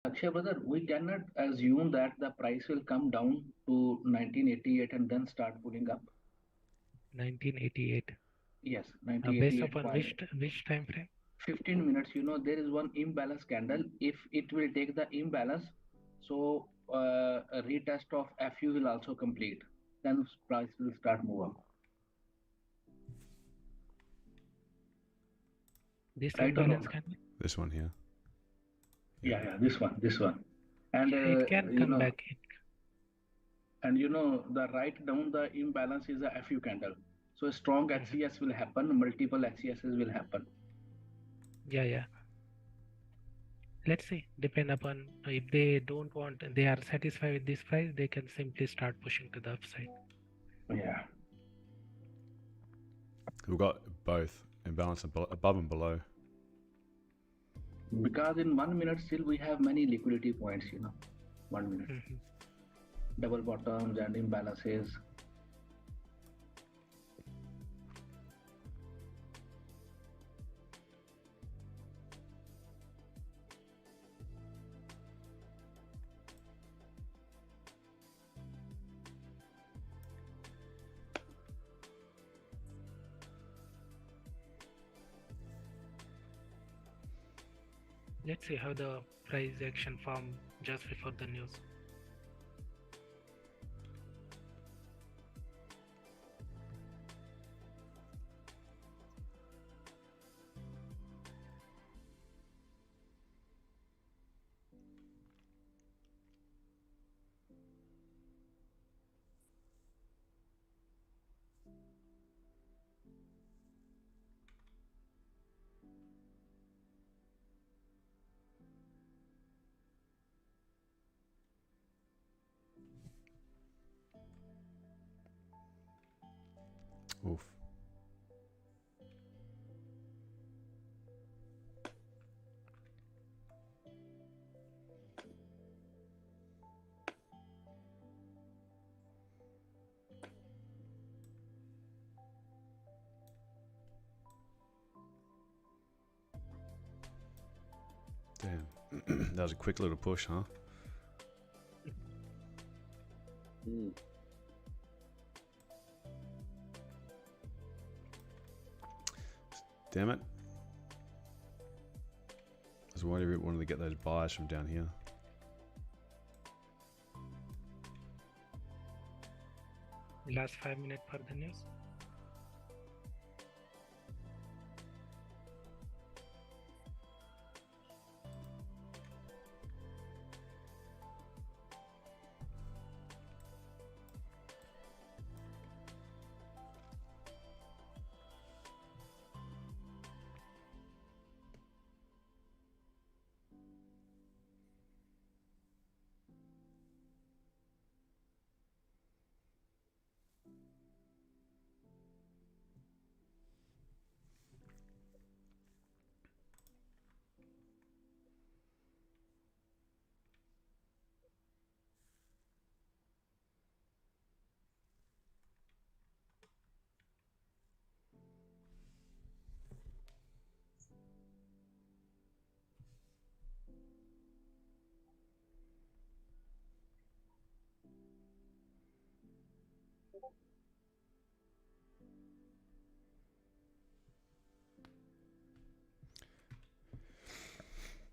Akshay brother, we cannot assume that the price will come down to 1988 and then start pulling up. 1988. Yes, Based 1988. upon Why? which time frame? 15 minutes, there is one imbalance candle. If it will take the imbalance, so a retest of FU will also complete. Then price will start move up. This Right or imbalance not? can be. This one here. Yeah, yeah, this one. And Yeah, it can come back. the right down the imbalance is a FU candle. So a strong Mhm. HCS will happen, multiple HCSs will happen. Yeah, yeah. Let's see. Depend upon if they don't want, they are satisfied with this price, they can simply start pushing to the upside. Yeah. We've got both imbalance above and below. Because in 1 minute still we have many liquidity points, 1 minute. Mhm. Double bottoms and imbalances. Let's see how the price action form just before the news. Oof. Damn. That was a quick little push, huh? Mm. Damn it. I was wondering if it wanted to get those buys from down here. Last 5 minutes for the news.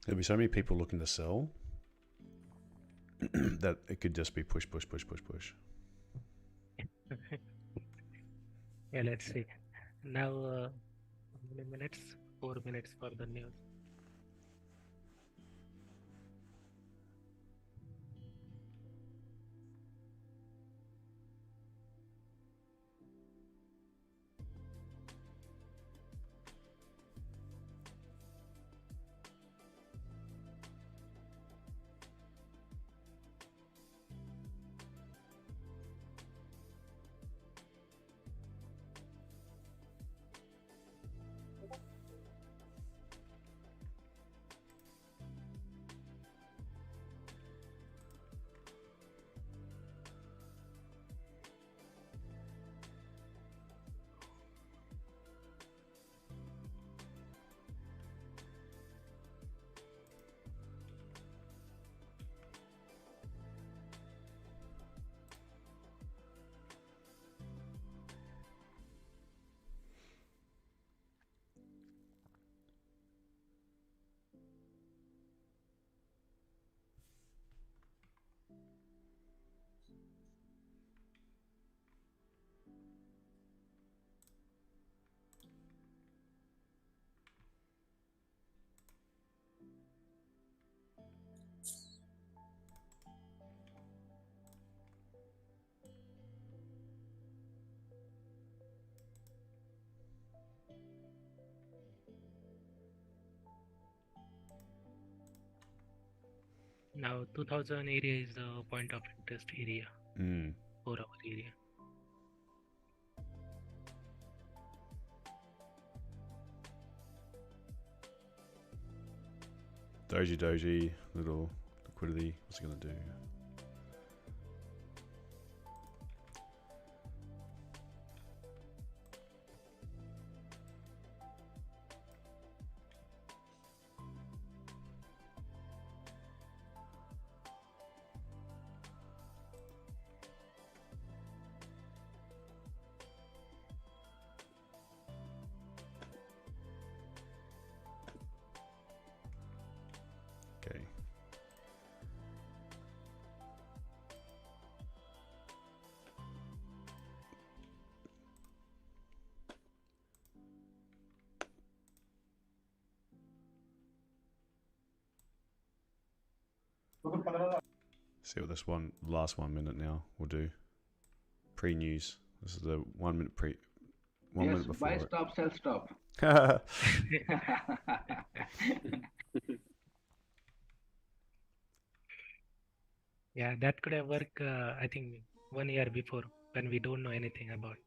There'll be so many people looking to sell that it could just be push, push, push, push, push. Yeah, let's see. Now, how many minutes? 4 minutes for the news. Now 2000 area is the point of interest area, 4 hour area. Doji, little liquidity. What's it gonna do? Okay. See what this last 1 minute now will do. Pre-news. This is the 1 minute one Yes, minute before. buy stop, sell stop. Yeah, that could have worked, I think, 1 year before when we don't know anything about.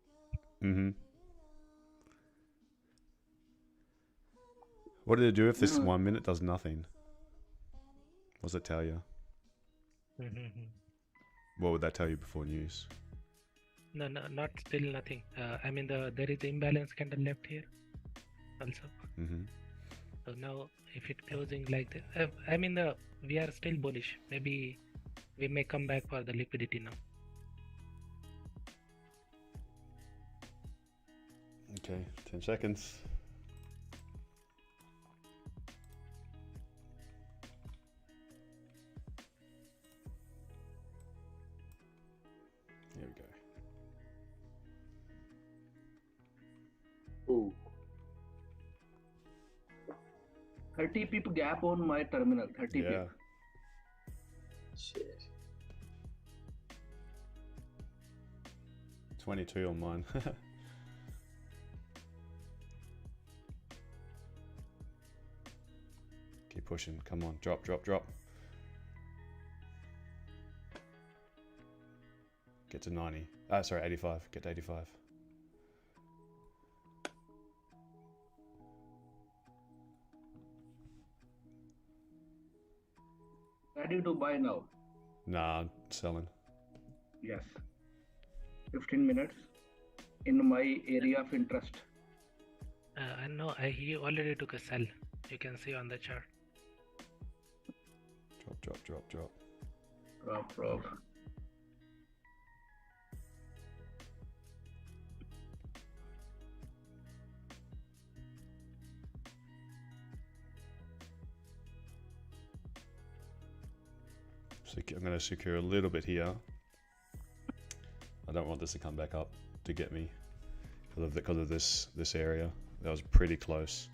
What did it do if this 1 minute does nothing? What does it tell you? What would that tell you before news? No, not still nothing. I mean, there is imbalance candle left here also. So now, if it closing like this, I mean, we are still bullish. Maybe we may come back for the liquidity now. Okay, 10 seconds. There we go. Ooh. 30 pip gap on my terminal. 30 Yeah. pip. Shit. 22 on mine. Keep pushing. Come on. Drop. Get to 90. Sorry, 85. Get to 85. Ready to buy now. Nah, I'm selling. Yes. 15 minutes in my area of interest. No, he already took a sell. You can see on the chart. Drop. Drop. I'm going to secure a little bit here. I don't want this to come back up to get me because of this area. That was pretty close.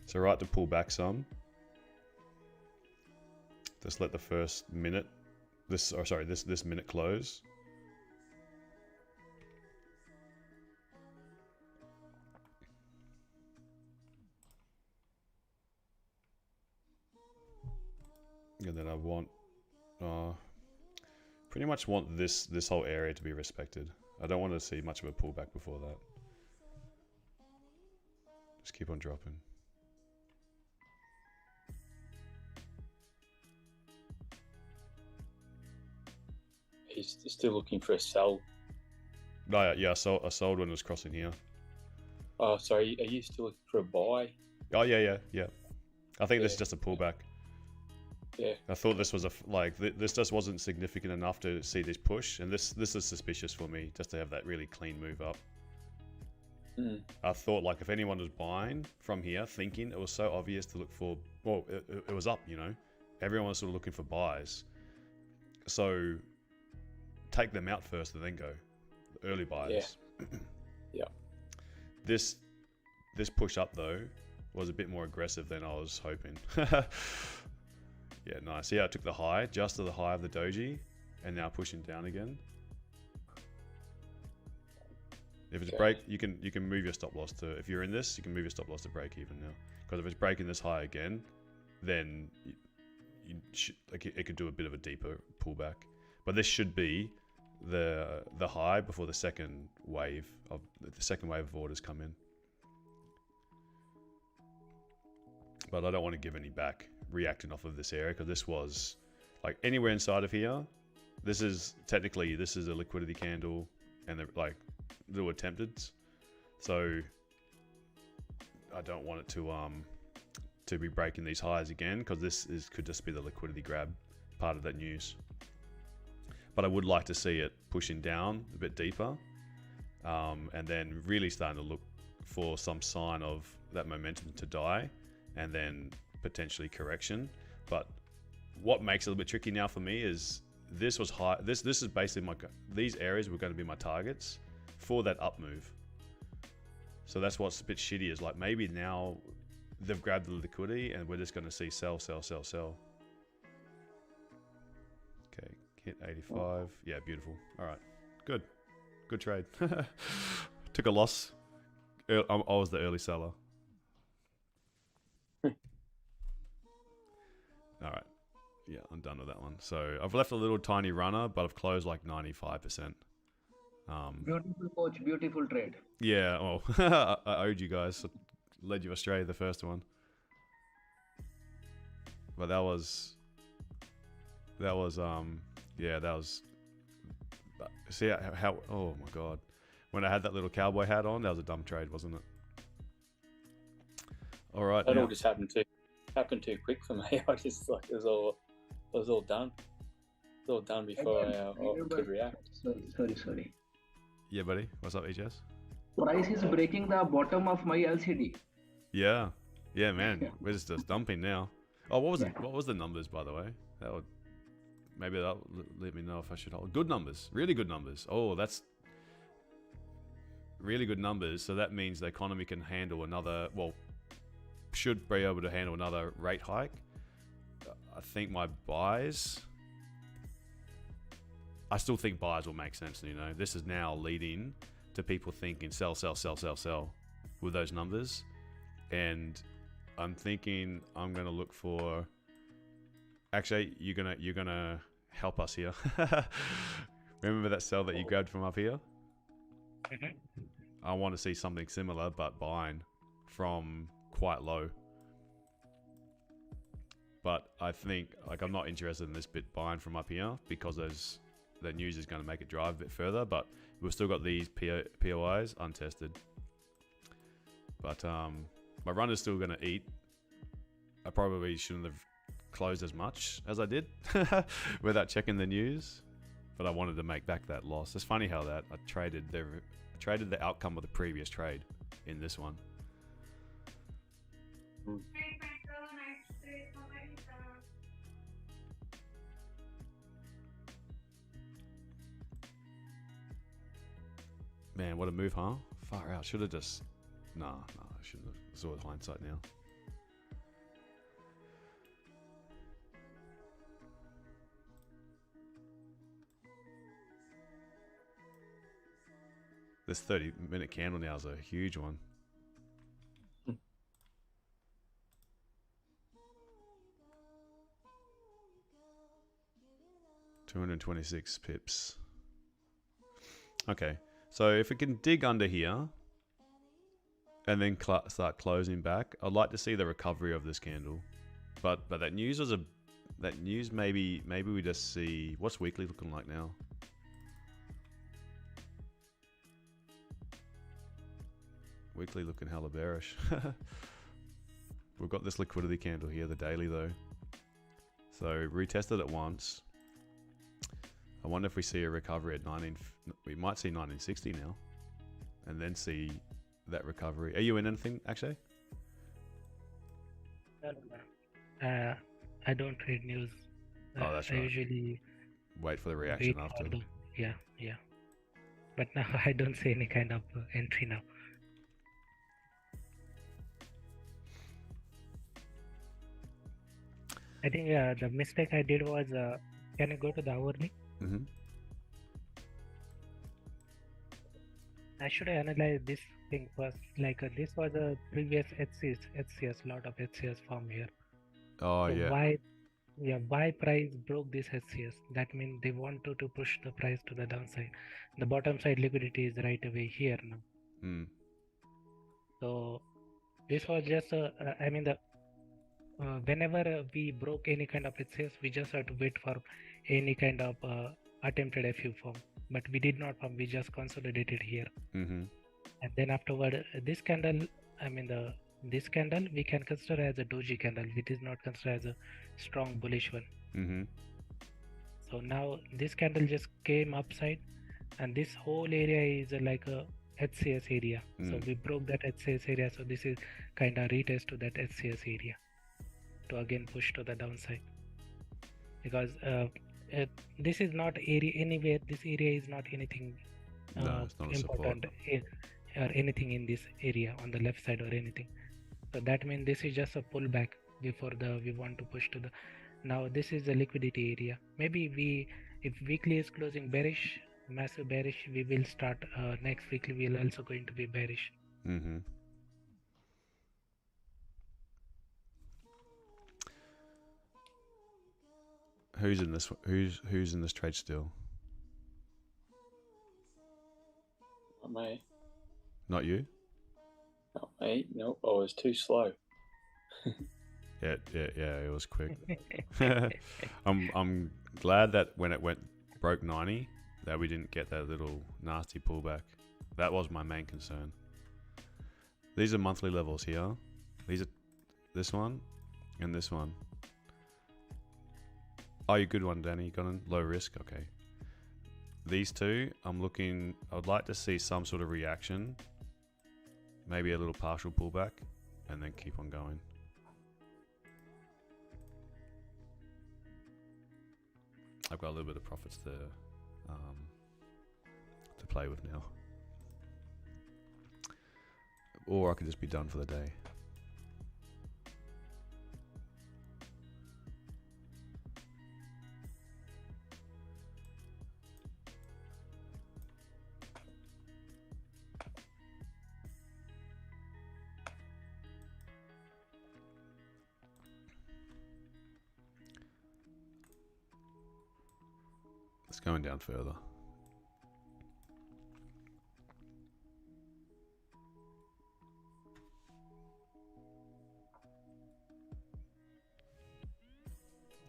So right to pull back some. Just let the first minute, this minute close. And then I want, pretty much want this whole area to be respected. I don't want to see much of a pullback before that. Just keep on dropping. He's still looking for a sell. No, yeah, I sold when it was crossing here. Oh, sorry. Are you still looking for a buy? Oh yeah. I think this is just a pullback. Yeah. I thought this was this just wasn't significant enough to see this push, and this is suspicious for me just to have that really clean move up. I thought like if anyone was buying from here, thinking it was so obvious to look for, well, it was up, you know. Everyone was sort of looking for buys, so take them out first and then go. The early buyers. Yeah. This push up though was a bit more aggressive than I was hoping. Yeah, nice. Yeah, I took the high, just to the high of the doji, and now pushing down again. If it's break, you can move your stop loss to. If you're in this, you can move your stop loss to break even now. Because if it's breaking this high again, then it could do a bit of a deeper pullback. But this should be the high before the second wave of orders come in. But I don't want to give any back reacting off of this area, because this was like anywhere inside of here. This is technically a liquidity candle, and they're like little attempted. So I don't want it to be breaking these highs again, because could just be the liquidity grab part of that news. But I would like to see it pushing down a bit deeper, and then really starting to look for some sign of that momentum to die, and then potentially correction. But what makes it a little bit tricky now for me is this was high. This is basically these areas were going to be my targets for that up move. So that's what's a bit shitty, is like maybe now they've grabbed the liquidity and we're just going to see sell, sell, sell, sell. Okay, hit 85. Yeah, beautiful. All right, good trade. Took a loss. I was the early seller. All right. Yeah, I'm done with that one. So I've left a little tiny runner, but I've closed like 95%. Beautiful coach, beautiful trade. Yeah, well, I owed you guys. Led you astray the first one. But that was see how oh my god. When I had that little cowboy hat on, that was a dumb trade, wasn't it? All right. That all just happened too quick for me. I just like it was all done. It was all done before I could react. Sorry. Yeah, buddy. What's up, EJS? Price is breaking the bottom of my LCD. Yeah, man. Yeah. We're just dumping now. Oh, what was the numbers, by the way? That'll let me know if I should hold. Good numbers, really good numbers. Oh, that's really good numbers. So that means the economy can handle should be able to handle another rate hike. I think my buys. I still think buys will make sense. You know, this is now leading to people thinking sell with those numbers, and I'm thinking I'm gonna look for. Actually, you're gonna help us here. Remember that sell that you grabbed from up here? I want to see something similar, but buying from quite low. But I think I'm not interested in this bit buying from up here, because that news is going to make it drive a bit further. But we've still got these POIs untested. But my run is still going to eat. I probably shouldn't have closed as much as I did without checking the news. But I wanted to make back that loss. It's funny how that I traded the outcome of the previous trade in this one. Man, what a move, huh? Far out. Should have just... Nah, I shouldn't have. It's all hindsight now. This 30-minute candle now is a huge one. 226 pips. Okay, so if it can dig under here and then start closing back, I'd like to see the recovery of this candle. But that news was maybe we just see what's weekly looking like now. Weekly looking hella bearish. We've got this liquidity candle here, the daily though. So retested it once. I wonder if we see a recovery at 19. We might see 1960 now, and then see that recovery. Are you in anything actually? I don't trade news. Oh, that's I right. usually wait for the reaction after. Yeah. But now I don't see any kind of entry now. I think the mistake I did was, can I go to the hourly? Mm-hmm. I should analyze this thing first. Like this was a previous HCS, lot of HCS form here. Oh So yeah. why price broke this HCS? That means they wanted to push the price to the downside. The bottom side liquidity is right away here now. Mm. So this was just I mean the whenever we broke any kind of HCS, we just had to wait for any kind of attempted FU form. But we did not form. We just consolidated here. Mm-hmm. And then afterward, this candle, I mean this candle we can consider as a doji candle. It is not considered as a strong bullish one. Mm-hmm. So now this candle just came upside, and this whole area is like a HCS area. So we broke that HCS area. So this is kind of retest to that HCS area to again push to the downside. Because this is not area anywhere. This area is not anything No, it's not a important or anything in this area on the left side or anything. So that means this is just a pullback before we want to push to the. Now this is the liquidity area. Maybe if weekly is closing bearish, massive bearish, we will start next weekly. We will also going to be bearish. Mm-hmm. Who's in this? Who's in this trade still? Not me. Not you? Not me. No, I was too slow. Yeah, it was quick. I'm glad that when it broke 90, that we didn't get that little nasty pullback. That was my main concern. These are monthly levels here. These are this one and this one. Oh, you good one, Danny. Got in low risk. Okay. These two, I'm looking. I would like to see some sort of reaction. Maybe a little partial pullback, and then keep on going. I've got a little bit of profits to play with now, or I could just be done for the day. It's going down further.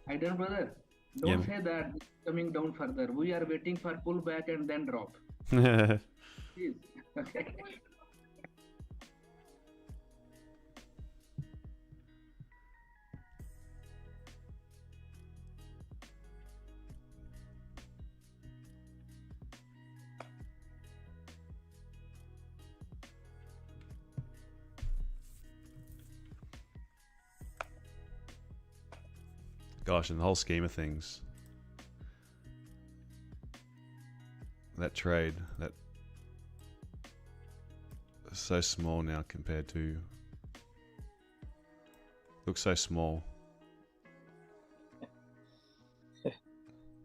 Haydos brother, don't say that it's coming down further. We are waiting for pullback and then drop. Please. Okay. Gosh, in the whole scheme of things, that trade, that is so small now compared to, looks so small.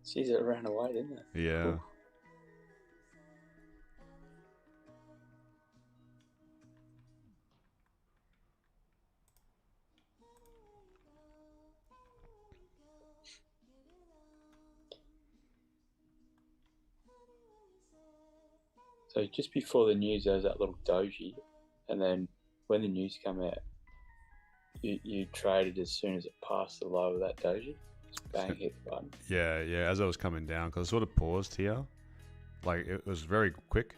Jeez, it ran away, didn't it? Yeah. Cool. So just before the news, there was that little doji, and then when the news came out, you traded as soon as it passed the low of that doji. Just bang, hit the button. Yeah, as I was coming down, because I sort of paused here. Like, it was very quick,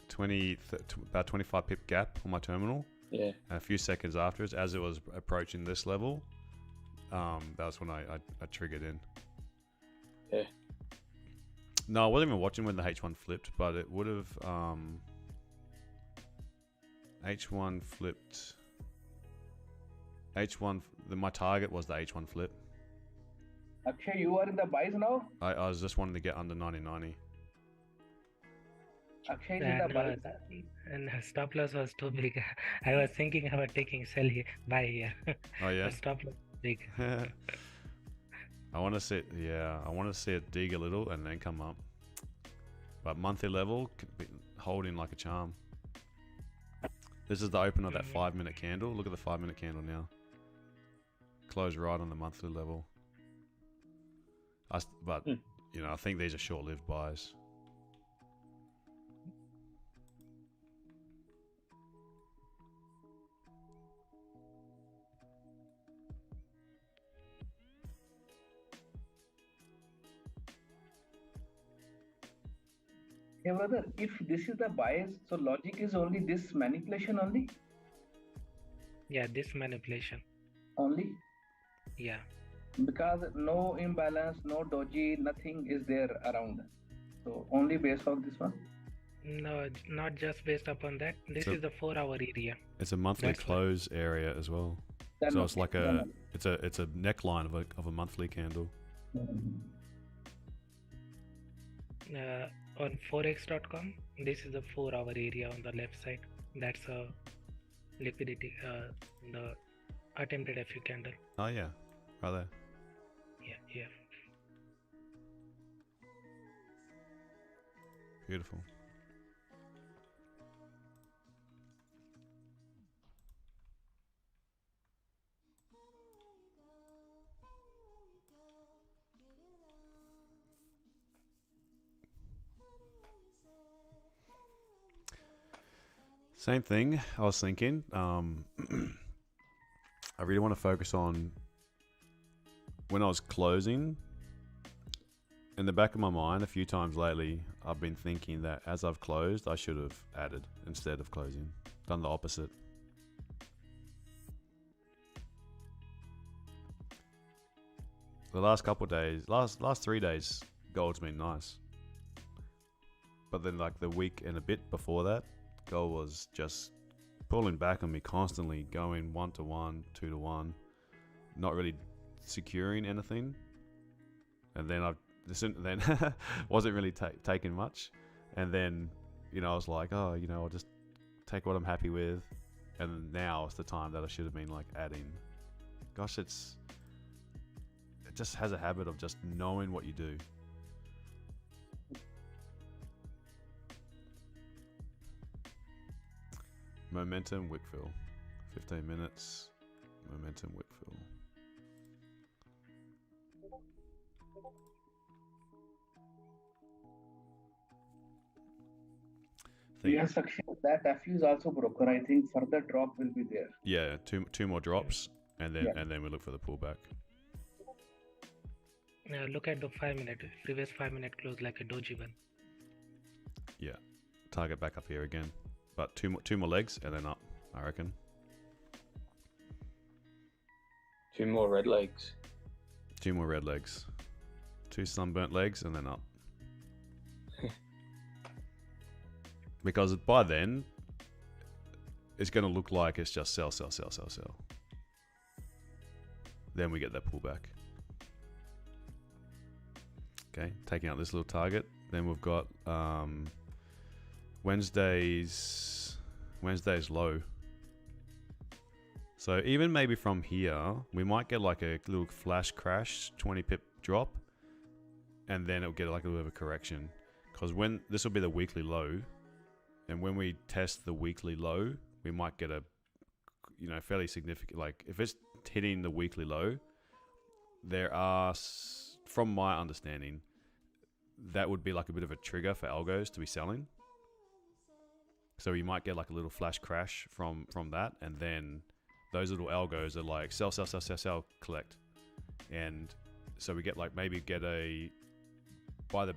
about 25 pip gap on my terminal. Yeah. And a few seconds after, as it was approaching this level, that was when I triggered in. Yeah. No, I wasn't even watching when the H1 flipped, but it would have H1 flipped. My target was the H1 flip. Akshay, you are in the buys now? I was just wanting to get under 90.90. Akshay is in the buys. And stop loss was too big. I was thinking about taking sell here, buy here. Oh yeah. The stop loss big. I want to see it dig a little and then come up. But monthly level, holding like a charm. This is the open of that 5-minute candle. Look at the 5-minute candle now. Close right on the monthly level. But you know, I think these are short-lived buys. Hey brother, if this is the bias, so logic is only this manipulation only? Yeah, this manipulation. Only? Yeah. Because no imbalance, no doji, nothing is there around. So only based on this one? No, not just based upon that. This is the 4-hour area. It's a monthly That's close area as well. Then So it's like it's a neckline of a monthly candle. On forex.com, this is the 4-hour area on the left side. That's a liquidity, the attempted FU candle. Oh yeah, right there. Yeah. Beautiful. Same thing. I was thinking. I really want to focus on when I was closing. In the back of my mind, a few times lately, I've been thinking that as I've closed, I should have added instead of closing. Done the opposite. The last couple of days, last 3 days, gold's been nice. But then like the week and a bit before that, gold was just pulling back on me constantly, going 1-to-1, 2-to-1, not really securing anything. And then wasn't really taking much. And then, you know, I was like, oh, you know, I'll just take what I'm happy with. And now it's the time that I should have been like adding. Gosh, it just has a habit of just knowing what you do. Momentum Wickfill, 15 minutes. Momentum Wickfill. Yes, Akshay, that FU is also broken. I think further drop will be there. Yeah, two more drops, and then we look for the pullback. Look at the 5-minute. Previous 5-minute close like a doji one. Yeah, target back up here again, but two more legs and then up, I reckon. 2 more red legs. 2 more red legs, 2 sunburnt legs and then up. Because by then, it's going to look like it's just sell. Then we get that pullback. Okay, taking out this little target. Then we've got Wednesday's low. So even maybe from here, we might get like a little flash crash, 20 pip drop, and then it'll get like a little bit of a correction. Because when this will be the weekly low, and when we test the weekly low, we might get a, you know, fairly significant, like if it's hitting the weekly low, there are, from my understanding, that would be like a bit of a trigger for algos to be selling. So you might get like a little flash crash from that, and then those little algos are like sell, collect. And so we get like maybe get a, by the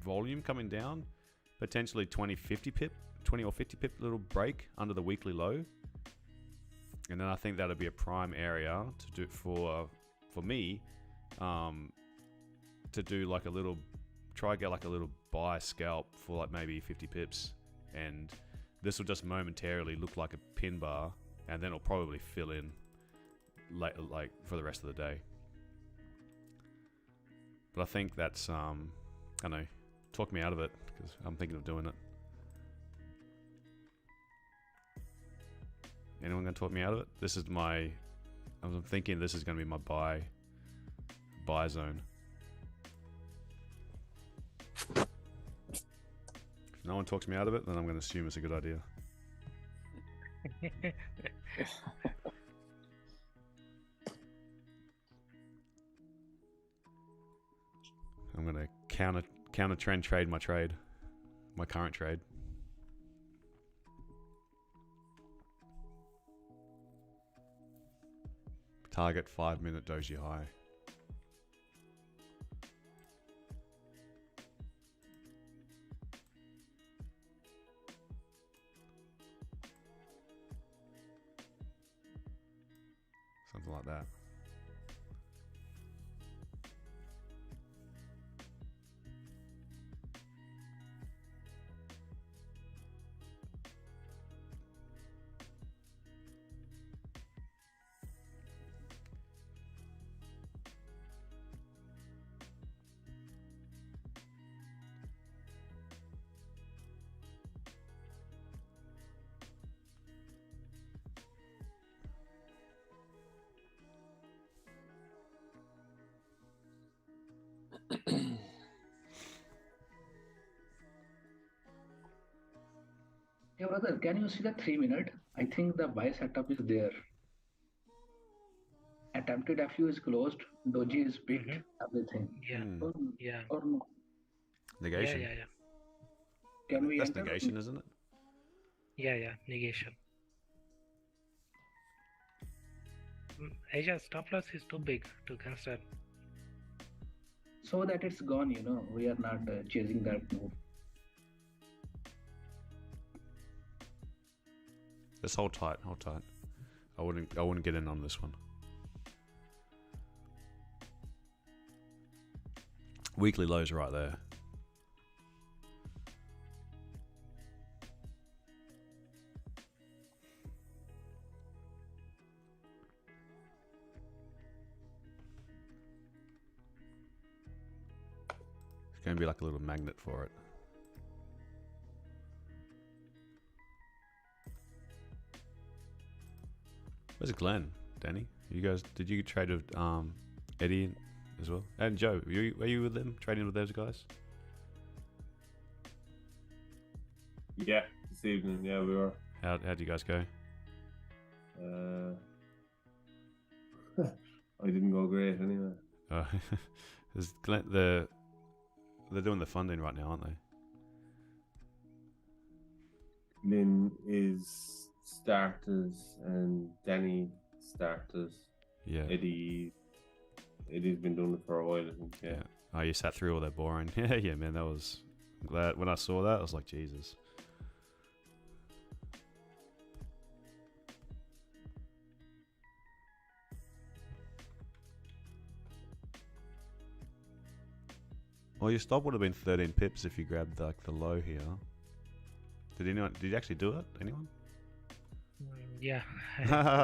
volume coming down, potentially 20 or 50 pip little break under the weekly low. And then I think that'll be a prime area to do for me, to do like a little, try get like a little buy scalp for like maybe 50 pips. And this will just momentarily look like a pin bar, and then it'll probably fill in like for the rest of the day. But I think that's, I don't know, talk me out of it, because I'm thinking of doing it. Anyone going to talk me out of it? This is my, I'm thinking this is going to be my buy zone. If no one talks me out of it, then I'm going to assume it's a good idea. I'm gonna counter trend trade my current trade. Target 5-minute doji high. Something like that. Yeah, brother, can you see the 3-minute? I think the buy setup is there. Attempted FU is closed, doji is picked, everything. Yeah, Or, yeah, or no? Negation. yeah. Can we That's enter? negation, isn't it? Yeah, negation. Asia stop loss is too big to consider. So that it's gone, we are not chasing that move. Just hold tight. I wouldn't get in on this one. Weekly lows right there. It's going to be like a little magnet for it. Where's Glenn, Danny? You guys, did you trade with Eddie as well? And Joe, were you with them, trading with those guys? Yeah, this evening, yeah, we were. How'd you guys go? I didn't go great anyway. Is Glenn, they're doing the funding right now, aren't they? Lynn is starters and Danny starters. Yeah. Eddie's been doing it for a while, I think. Yeah. Oh, you sat through all that boring. Yeah, man, that was. I'm glad when I saw that, I was like, Jesus. Well, your stop would have been 13 pips if you grabbed like the low here. Did you actually do it? Anyone? Yeah.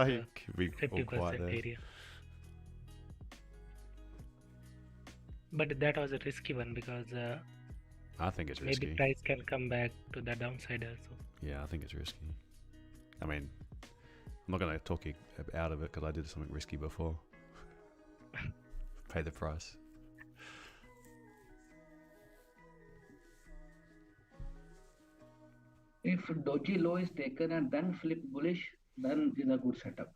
You could be all quiet 50% there. area. But that was a risky one because I think it's risky. maybe price can come back to the downside also. Yeah, I think it's risky. I mean, I'm not going to talk you out of it because I did something risky before. Pay the price. If doji low is taken and then flip bullish, then is a good setup.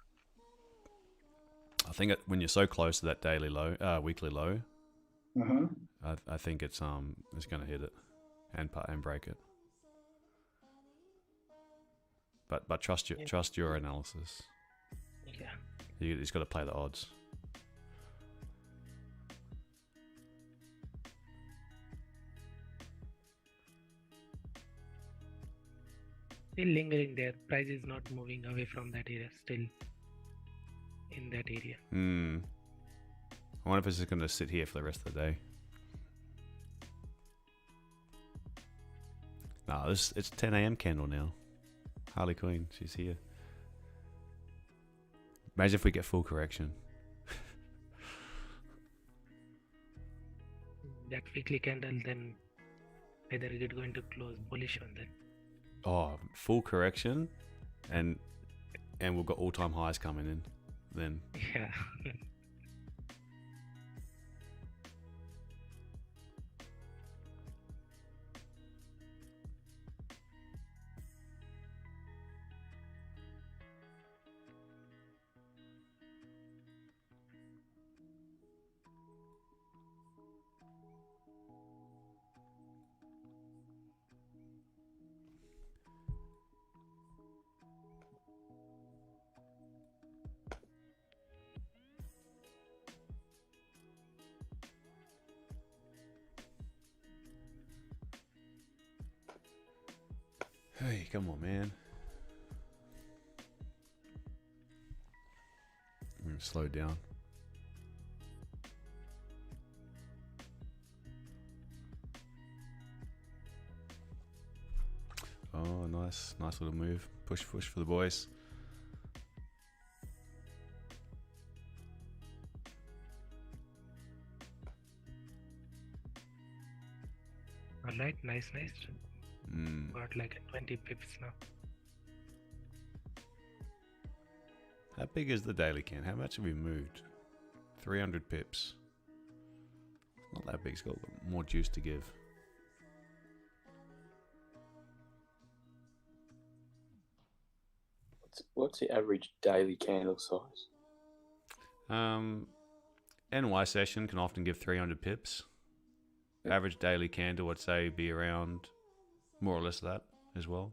I think when you're so close to that daily low, weekly low, I think it's going to hit it and break it. But trust your analysis. Yeah. You just got to play the odds. Still lingering there. Price is not moving away from that area. Still in that area. I wonder if it's just going to sit here for the rest of the day. Nah, it's 10 a.m. candle now. Harley Quinn, she's here. Imagine if we get full correction. That weekly candle, then either is it going to close bullish on that? Oh, full correction, and we've got all-time highs coming in. Then Yeah. Hey, come on, man. I'm gonna slow down. Oh, nice little move. Push for the boys. Alright, nice. Got like 20 pips now. How big is the daily can? How much have we moved? 300 pips. Not that big. It's got more juice to give. What's the average daily candle size? NY session can often give 300 pips. Average daily candle, I'd say, be around more or less that as well.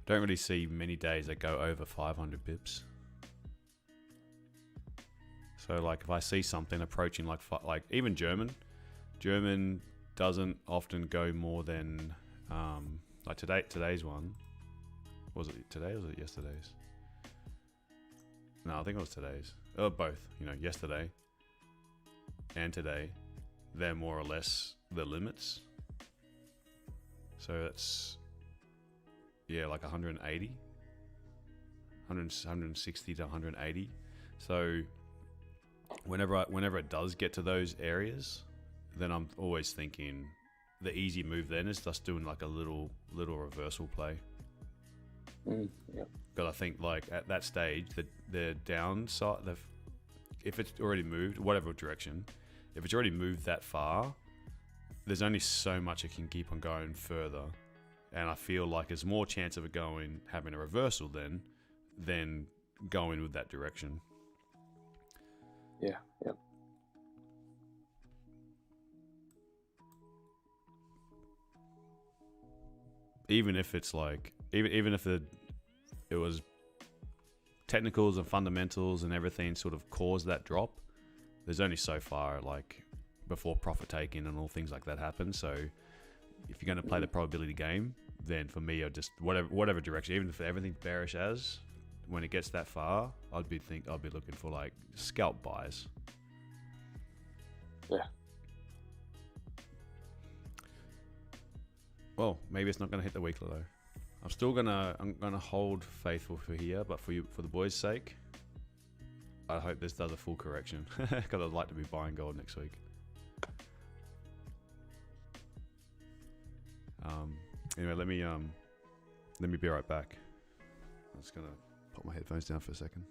Don't really see many days that go over 500 pips. So, like, if I see something approaching like even German doesn't often go more than like today's one. Was it today or was it yesterday's? No, I think it was today's. Oh, both. You know, yesterday and today, they're more or less the limits. So that's, yeah, like 180, 160 to 180. So whenever it does get to those areas, then I'm always thinking the easy move then is just doing like a little reversal play. Yep. Because I think like at that stage, the downside, if it's already moved, whatever direction, if it's already moved that far, there's only so much it can keep on going further. And I feel like there's more chance of it having a reversal than going with that direction. Yeah, yep. Even if it's like, even if it was technicals and fundamentals and everything sort of caused that drop, there's only so far like before profit taking and all things like that happen. So if you're going to play the probability game, then for me, I'll just whatever direction, even if everything's bearish when it gets that far, I'll be looking for like scalp buys. Yeah. Well, maybe it's not going to hit the weekly though. I'm gonna hold faithful for here, but for the boys' sake, I hope this does a full correction because I'd like to be buying gold next week. Anyway, let me be right back. I'm just gonna put my headphones down for a second.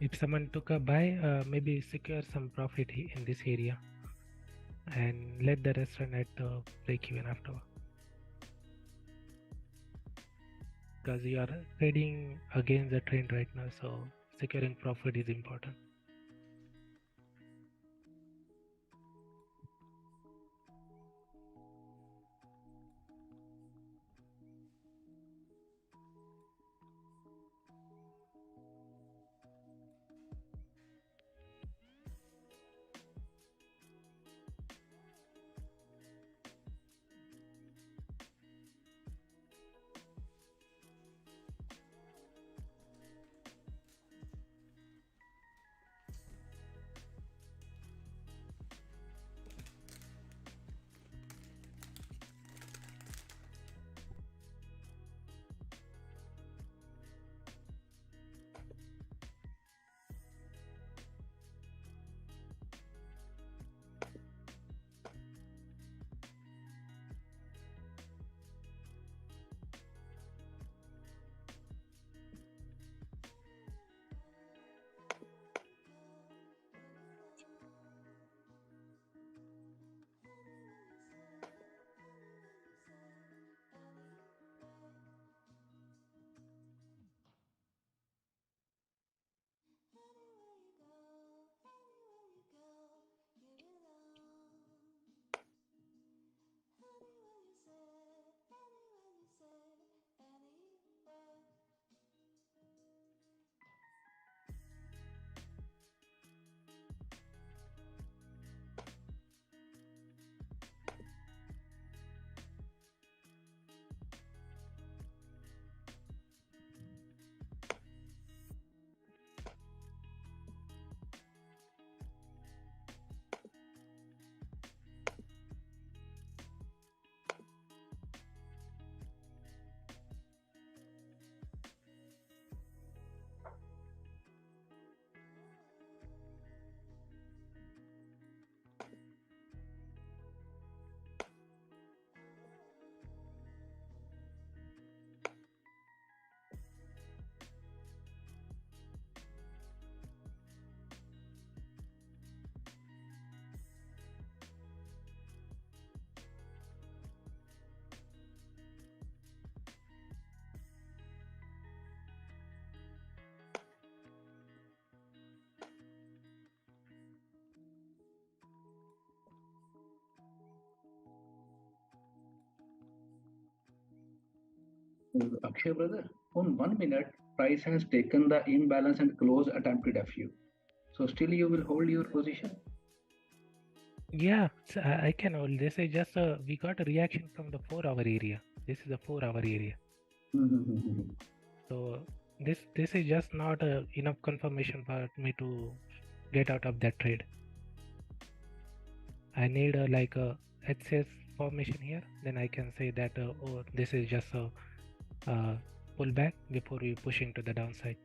If someone took a buy, maybe secure some profit in this area and let the rest run at the break even after. Because you are trading against the trend right now, so securing profit is important. Akshay brother, on 1 minute, price has taken the imbalance and close attempted FU. So still you will hold your position? Yeah, so I can hold. This is just we got a reaction from the 4-hour area. This is a 4-hour area. So this is just not enough confirmation for me to get out of that trade. I need like a HCS formation here. Then I can say that oh, this is just a pullback before we push into the downside.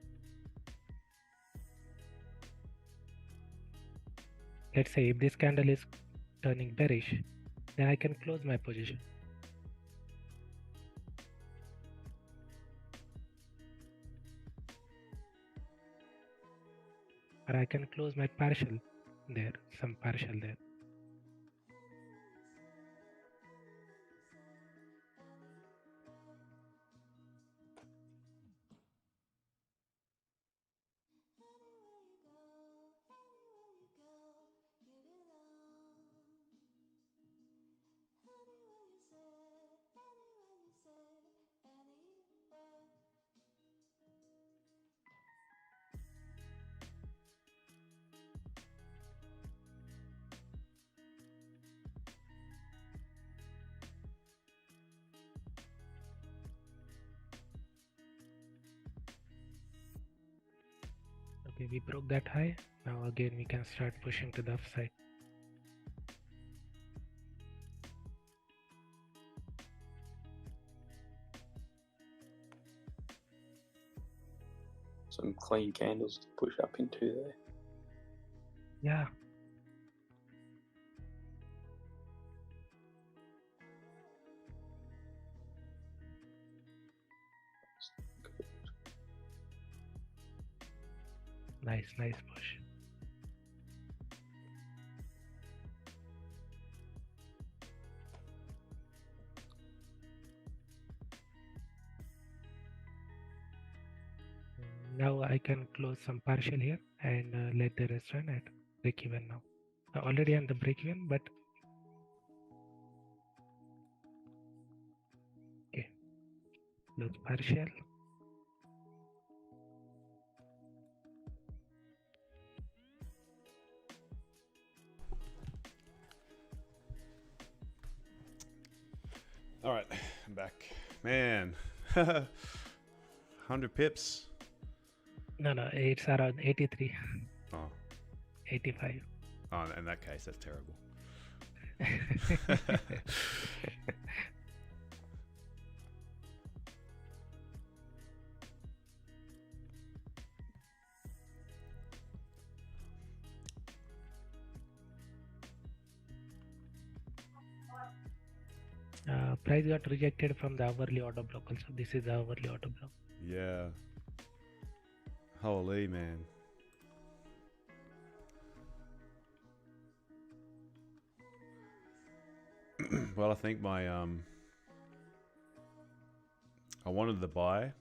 Let's say if this candle is turning bearish, then I can close my position. Or I can close my partial there, some partial there. Okay, we broke that high. Now again we can start pushing to the upside. Some clean candles to push up into there. Yeah. Nice push. Now I can close some partial here and let the rest run at break even now. Already on the break even, but okay. Close partial. All right, I'm back. Man, 100 pips. No, it's around 83. Oh. 85. Oh, in that case, that's terrible. Price got rejected from the hourly order block also. This is the hourly order block. Yeah. Holy man. Well, I think my I wanted the buy.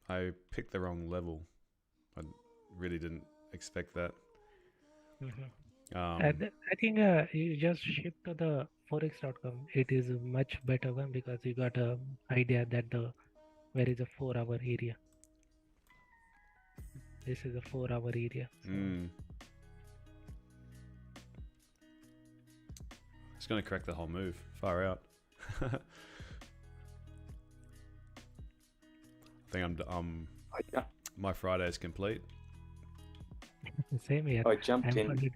I picked the wrong level. I really didn't expect that. I think you just shift to the forex.com. It is a much better one because you got a idea that where is a 4-hour area. This is a 4-hour area. So. It's going to correct the whole move. Far out. I think my Friday is complete. Same here. I jumped in.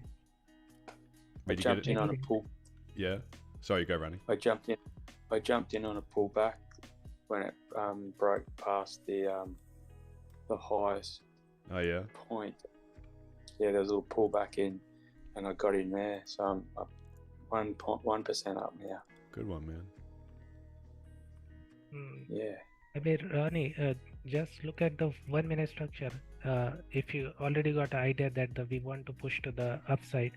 I jumped in on a pull. Yeah. Sorry, go running. I jumped in on a pullback when it broke past the highest point. Yeah, there was a little pullback in, and I got in there. So I'm up 1% up now. Good one, man. Yeah. I mean, Ronnie, just look at the 1 minute structure. If you already got an idea that we want to push to the upside,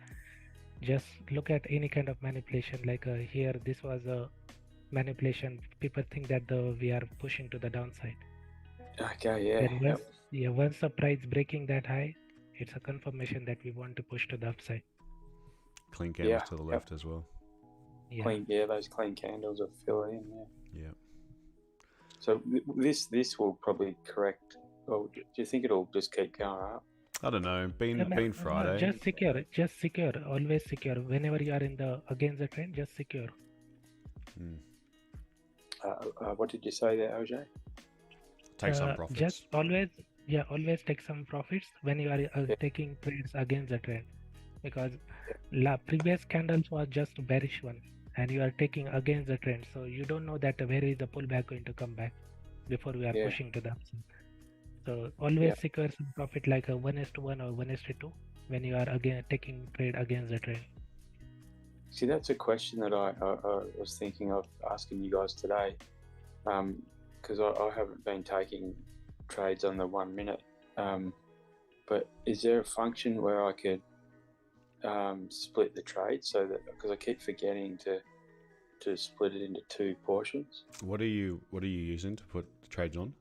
just look at any kind of manipulation. Like here, this was a manipulation. People think that we are pushing to the downside. Okay, yeah. Once the price breaking that high, it's a confirmation that we want to push to the upside. Clean candles to the left as well. Yeah. Those clean candles are filling in. Yeah. So this will probably correct. Or do you think it'll just keep going up? I don't know. Being Friday. Just secure, always secure. Whenever you are in the against the trend, just secure. What did you say there, OJ? Take some profits. Just always take some profits when you are taking trades against the trend, because previous candles was just bearish one, and you are taking against the trend, so you don't know that where is the pullback going to come back before we are pushing to the upside. So always secure some profit, like a 1:1 or 1:2 when you are again taking trade against the trend. See, that's a question that I was thinking of asking you guys today, because I haven't been taking trades on the 1 minute. But is there a function where I could split the trade, so that, because I keep forgetting to split it into 2 portions? What are you using to put the trades on?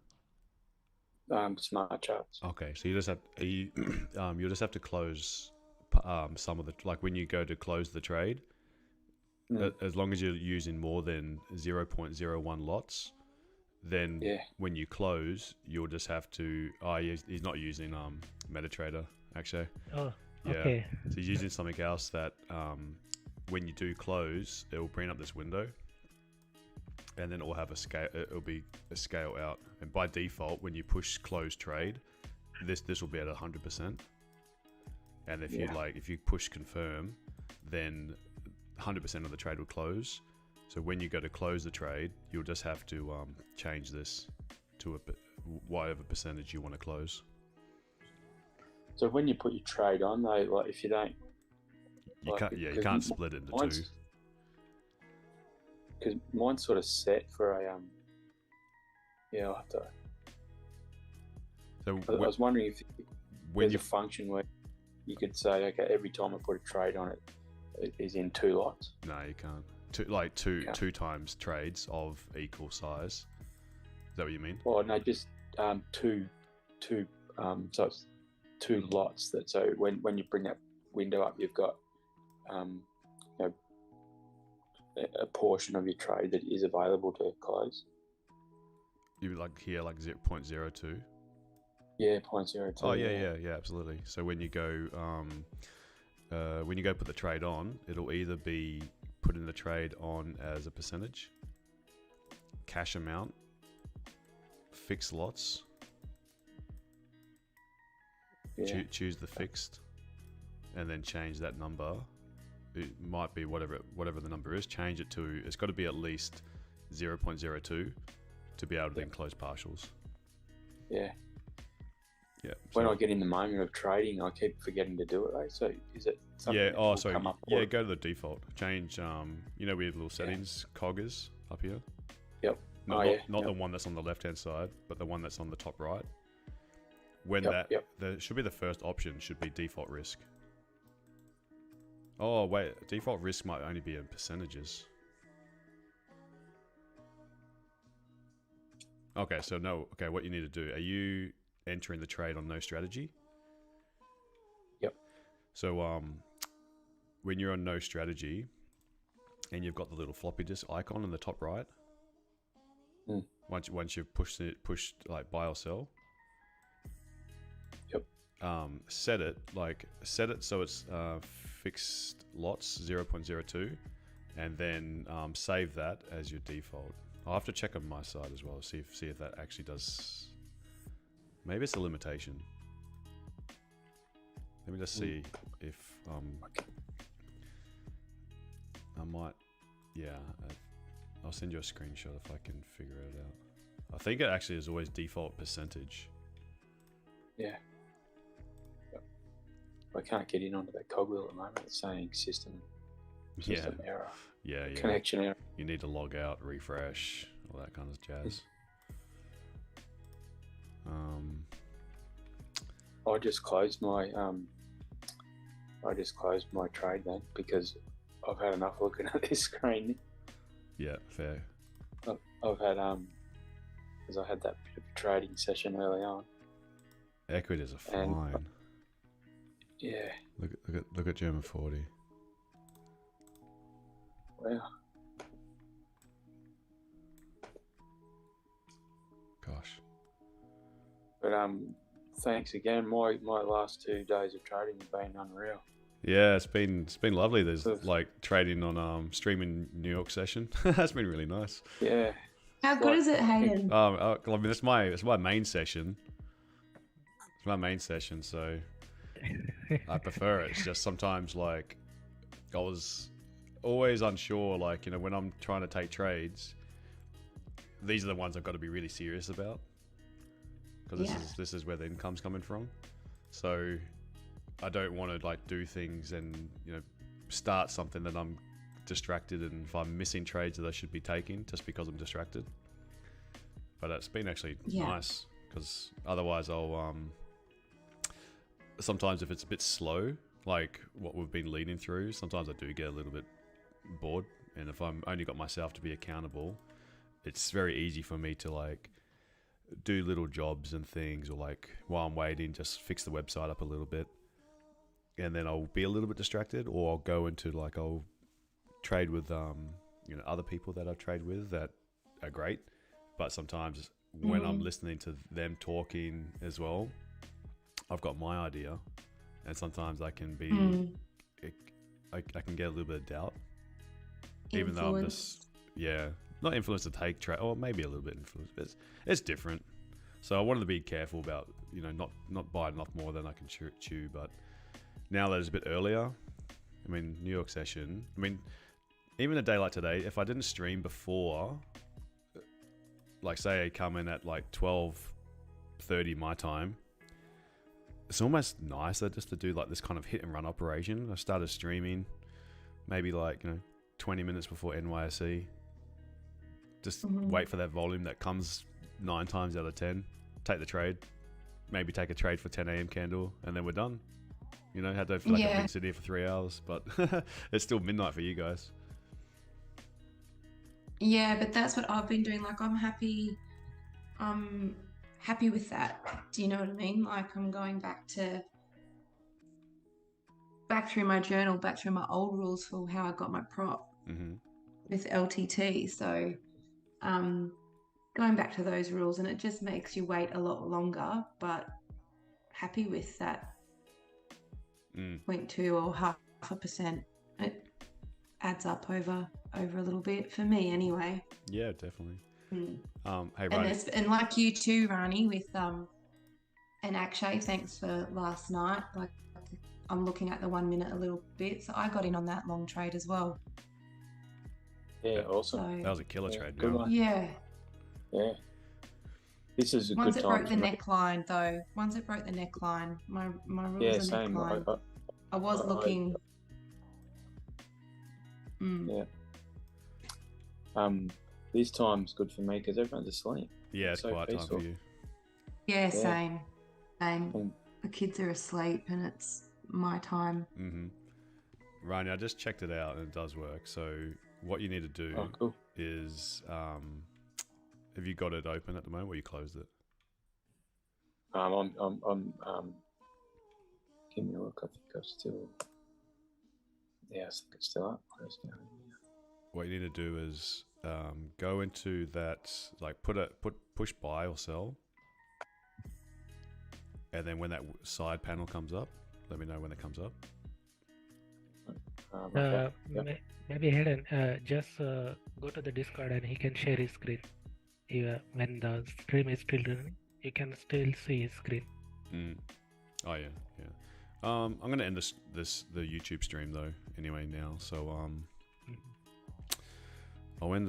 Smart charts. Okay, so you just have you just have to close some of the, like when you go to close the trade, as long as you're using more than 0.01 lots, then when you close, you'll just have to. He's not using MetaTrader actually. Oh, yeah. Okay. So he's using something else that when you do close, it will bring up this window, and then it will have a scale. It'll be a scale out, and by default, when you push close trade, this will be at 100%. And if you push confirm, then 100% of the trade will close. So when you go to close the trade, you'll just have to change this to whatever percentage you want to close. So when you put your trade on, though, like if you don't, you can't split it into 2. Because mine's sort of set for a I'll have to. So I was wondering if there's a function where you could say, okay, every time I put a trade on it is in 2 lots. No, you can't. Two times trades of equal size. Is that what you mean? Well, no, just two. So it's 2 lots. So when you bring that window up, you've got a portion of your trade that is available to close. You like here, like 0.02. Yeah, 0.02. Oh yeah, absolutely. So when you go put the trade on, it'll either be putting the trade on as a percentage, cash amount, fixed lots. Yeah. Choose the fixed, and then change that number. It might be whatever the number is. Change it to. It's got to be at least 0.02 to be able to then close partials. Yeah. Yeah. When I get in the moment of trading, I keep forgetting to do it. Right? So is it something? Yeah. That come up go to the default. Change. We have little settings coggers up here. Yep. Not the one that's on the left hand side, but the one that's on the top right. When there should be the first option should be default risk. Oh wait, default risk might only be in percentages. Okay, so no. Okay, what you need to do? Are you entering the trade on no strategy? Yep. So when you're on no strategy, and you've got the little floppy disk icon in the top right. Once you've pushed like buy or sell. Yep. Set it so it's fixed lots 0.02, and then save that as your default. I'll have to check on my side as well, see if that actually does. Maybe it's a limitation. Let me just see if I might. Yeah, I'll send you a screenshot if I can figure it out. I think it actually is always default percentage. Yeah. I can't get in onto that cogwheel at the moment. It's saying system error. Yeah. Connection error. You need to log out, refresh, all that kind of jazz. I just closed my trade then, because I've had enough looking at this screen. Yeah, fair. I've had because I had that bit of a trading session early on. Equities are fine. Yeah. Look at German 40. Wow. Gosh. But thanks again. My last 2 days of trading have been unreal. Yeah, it's been lovely. There's like trading on streaming New York session. That's been really nice. Yeah. How good is it, Hayden? I mean, it's my main session. It's my main session, so I prefer it. It's just sometimes like I was always unsure, like, you know, when I'm trying to take trades, these are the ones I've got to be really serious about, because this is where the income's coming from. So I don't want to like do things and, you know, start something that I'm distracted, and if I'm missing trades that I should be taking just because I'm distracted. But it's been actually nice, because otherwise I'll sometimes if it's a bit slow, like what we've been leading through, sometimes I do get a little bit bored, and if I'm only got myself to be accountable, it's very easy for me to like do little jobs and things, or like while I'm waiting just fix the website up a little bit, and then I'll be a little bit distracted, or I'll go into like I'll trade with you know, other people that I've traded with that are great, but sometimes when I'm listening to them talking as well, I've got my idea, and sometimes I can be I can get a little bit of doubt, even though I'm just not influenced to take trade, or maybe a little bit influenced, but it's different. So I wanted to be careful about, you know, not biting off more than I can chew. But now that it's a bit earlier, I mean, New York session, I mean, even a day like today, if I didn't stream before, like say I come in at like 12:30 my time, it's almost nicer just to do like this kind of hit and run operation. I started streaming maybe like, you know, 20 minutes before NYSE. Just wait for that volume that comes 9 times out of 10. Take the trade. Maybe take a trade for 10 a.m. candle, and then we're done. You know, had to feel like I've been sitting here for 3 hours, but it's still midnight for you guys. Yeah, but that's what I've been doing. Like, I'm happy with that. Do you know what I mean? Like, I'm going back through my journal, back through my old rules for how I got my prop with LTT. So going back to those rules, and it just makes you wait a lot longer, but happy with that 0.2 or 0.5%. It adds up over a little bit for me anyway. Yeah, definitely. Hey, Rani. And like you too, Rani, with and Akshay, thanks for last night. Like, I'm looking at the 1 minute a little bit, so I got in on that long trade as well. Yeah, awesome. So, that was a killer trade. Good one. Yeah. This is a Once good it time. broke the neckline, though. Once it broke the neckline, my rules Yeah, are same. neckline. I was looking. This time's good for me because everyone's asleep. Yeah, it's so quiet peaceful. time for you. Yeah, same. The kids are asleep, and it's my time. Rania, I just checked it out, and it does work. So what you need to do is, have you got it open at the moment, or you closed it? I'm give me a look. I think I'm still. Yeah, I think it's still up. What you need to do is go into that, like push buy or sell, and then when that side panel comes up, let me know when it comes up. Maybe Hayden, just go to the Discord and he can share his screen. When the stream is still running, you can still see his screen. Oh yeah. I'm gonna end the YouTube stream though anyway now, so I'll end the